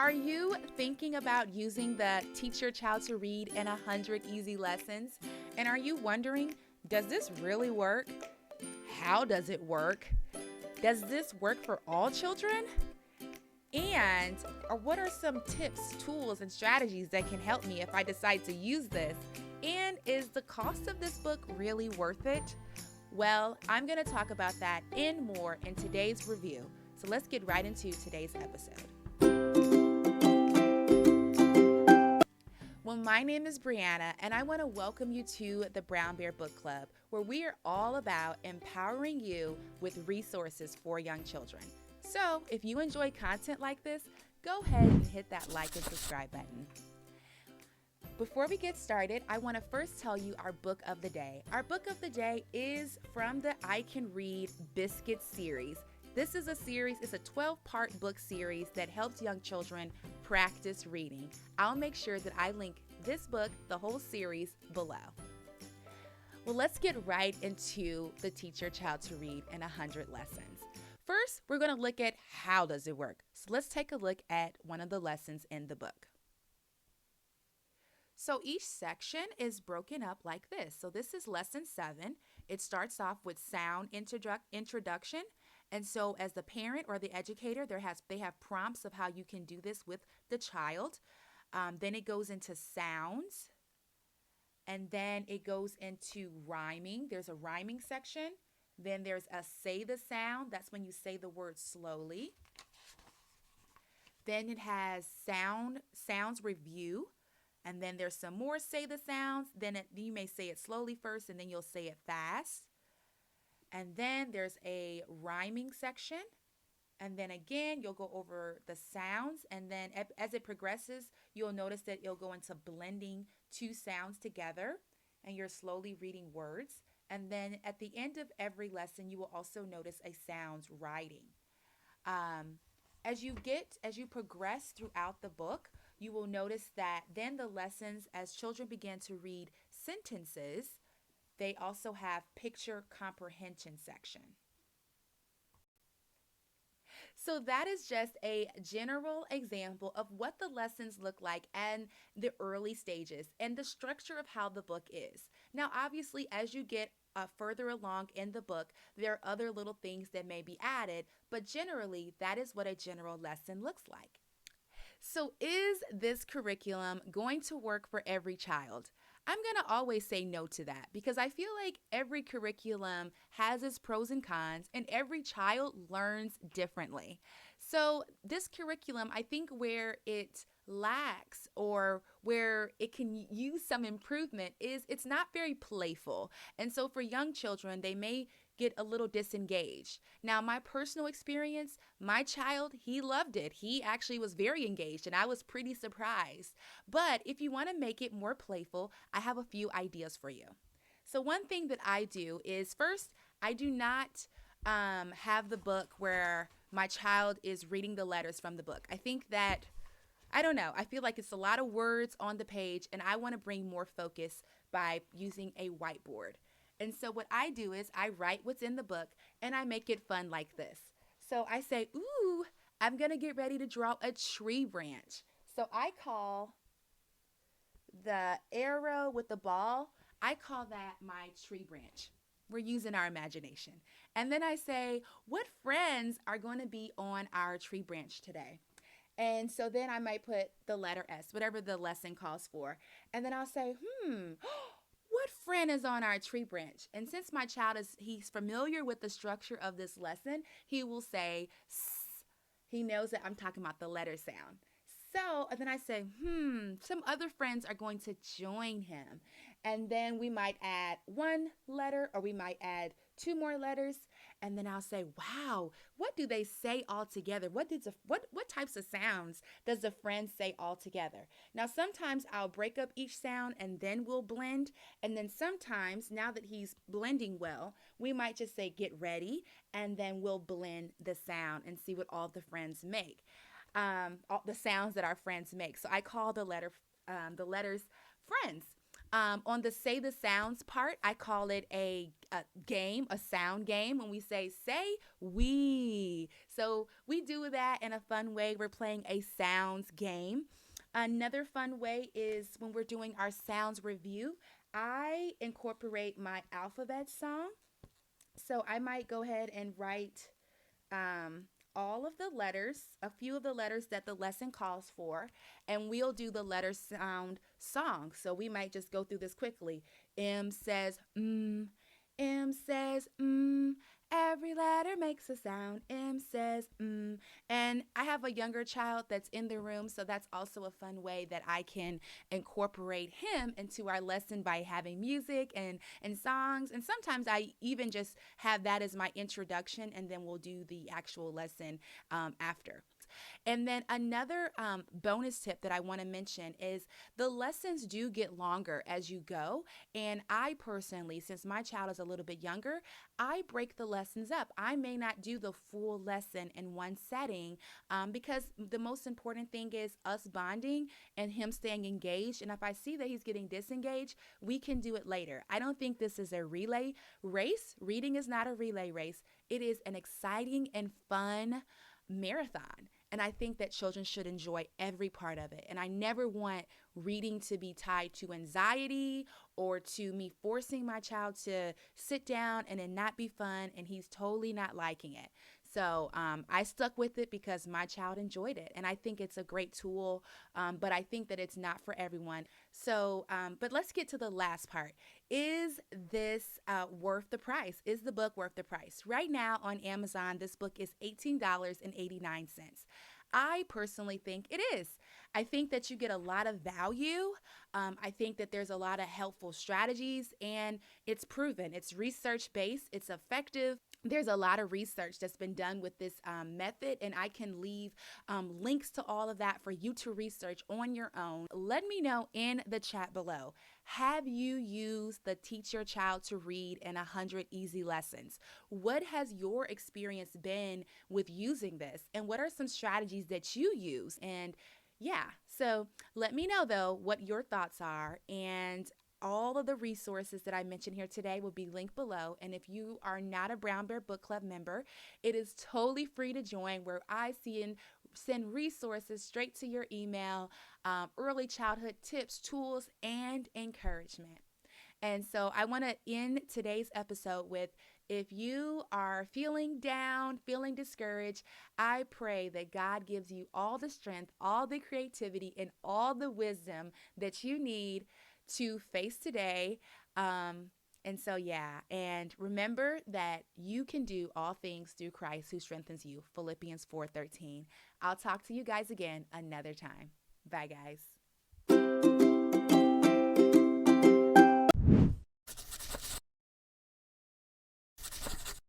Are you thinking about using the Teach Your Child to Read in 100 Easy Lessons? And are you wondering, does this really work? How does it work? Does this work for all children? And or what are some tips, tools, and strategies that can help me if I decide to use this? And is the cost of this book really worth it? Well, I'm going to talk about that and more in today's review. So let's get right into today's episode. Well, my name is Brianna, and I want to welcome you to the Brown Bear Book Club, where we are all about empowering you with resources for young children. So, if you enjoy content like this, go ahead and hit that like and subscribe button. Before we get started, I want to first tell you our book of the day. Our book of the day is from the I Can Read Biscuit series. This is a series, it's a 12-part book series that helps young children practice reading. I'll make sure that I link this book, the whole series, below. Well, let's get right into the Teach Your Child to Read in 100 Lessons. First, we're going to look at how does it work. So let's take a look at one of the lessons in the book. So each section is broken up like this. So this is lesson 7. It starts off with sound introduction. And so as the parent or the educator, they have prompts of how you can do this with the child. Then it goes into sounds. And then it goes into rhyming. There's a rhyming section. Then there's a say the sound. That's when you say the word slowly. Then it has sounds review. And then there's some more say the sounds. Then you may say it slowly first, and then you'll say it fast. And then there's a rhyming section. And then again, you'll go over the sounds. And then as it progresses, you'll notice that you'll go into blending two sounds together. And you're slowly reading words. And then at the end of every lesson, you will also notice a sounds writing. As you progress throughout the book, you will notice that then the lessons, as children begin to read sentences, they also have picture comprehension section. So that is just a general example of what the lessons look like and the early stages and the structure of how the book is. Now, obviously, as you get further along in the book, there are other little things that may be added, but generally, that is what a general lesson looks like. So is this curriculum going to work for every child? I'm going to always say no to that because I feel like every curriculum has its pros and cons and every child learns differently. So this curriculum, I think where it lacks or where it can use some improvement is it's not very playful. And so for young children, they may get a little disengaged. Now, my personal experience, my child, he loved it. He actually was very engaged and I was pretty surprised. But if you want to make it more playful, I have a few ideas for you. So one thing that I do is first, I do not have the book where my child is reading the letters from the book. I think that, I don't know, I feel like it's a lot of words on the page and I want to bring more focus by using a whiteboard. And so what I do is I write what's in the book and I make it fun like this. So I say, ooh, I'm going to get ready to draw a tree branch. So I call the arrow with the ball, I call that my tree branch. We're using our imagination. And then I say, what friends are going to be on our tree branch today? And so then I might put the letter S, whatever the lesson calls for. And then I'll say, what friend is on our tree branch? And since my child he's familiar with the structure of this lesson, he will say, S. He knows that I'm talking about the letter sound. So, and then I say, some other friends are going to join him. And then we might add one letter or we might add 2 more letters. And then I'll say, wow, what do they say all together? What types of sounds does the friend say all together? Now, sometimes I'll break up each sound and then we'll blend. And then sometimes, now that he's blending well, we might just say, get ready. And then we'll blend the sound and see what all the friends make. All the sounds that our friends make. So I call the letters friends. On the say the sounds part, I call it a game, a sound game. When we say we. So we do that in a fun way. We're playing a sounds game. Another fun way is when we're doing our sounds review, I incorporate my alphabet song. So I might go ahead and write um, all of the letters, a few of the letters that the lesson calls for, and we'll do the letter sound song. So we might just go through this quickly. M says M says every letter makes a sound. M says and I have a younger child that's in the room, so that's also a fun way that I can incorporate him into our lesson by having music and songs. And sometimes I even just have that as my introduction, and then we'll do the actual lesson after. And then another bonus tip that I want to mention is the lessons do get longer as you go. And I personally, since my child is a little bit younger, I break the lessons up. I may not do the full lesson in one setting because the most important thing is us bonding and him staying engaged. And if I see that he's getting disengaged, we can do it later. I don't think this is a relay race. Reading is not a relay race, it is an exciting and fun marathon. And I think that children should enjoy every part of it. And I never want reading to be tied to anxiety or to me forcing my child to sit down and it not be fun and he's totally not liking it. So I stuck with it because my child enjoyed it. And I think it's a great tool, but I think that it's not for everyone. So, but let's get to the last part. Is this worth the price? Is the book worth the price? Right now on Amazon, this book is $18.89. I personally think it is. I think that you get a lot of value. I think that there's a lot of helpful strategies, and it's proven. It's research based, it's effective. There's a lot of research that's been done with this method, and I can leave links to all of that for you to research on your own. Let me know in the chat below. Have you used the Teach Your Child to Read in 100 Easy Lessons? What has your experience been with using this? And what are some strategies that you use? And yeah, so let me know though what your thoughts are. And all of the resources that I mentioned here today will be linked below. And if you are not a Brown Bear Book Club member, it is totally free to join, where I see and send resources straight to your email, early childhood tips, tools, and encouragement. And so I want to end today's episode with, if you are feeling down, feeling discouraged, I pray that God gives you all the strength, all the creativity, and all the wisdom that you need to face today. And so, yeah, and remember that you can do all things through Christ who strengthens you. Philippians 4:13. I'll talk to you guys again another time. Bye, guys.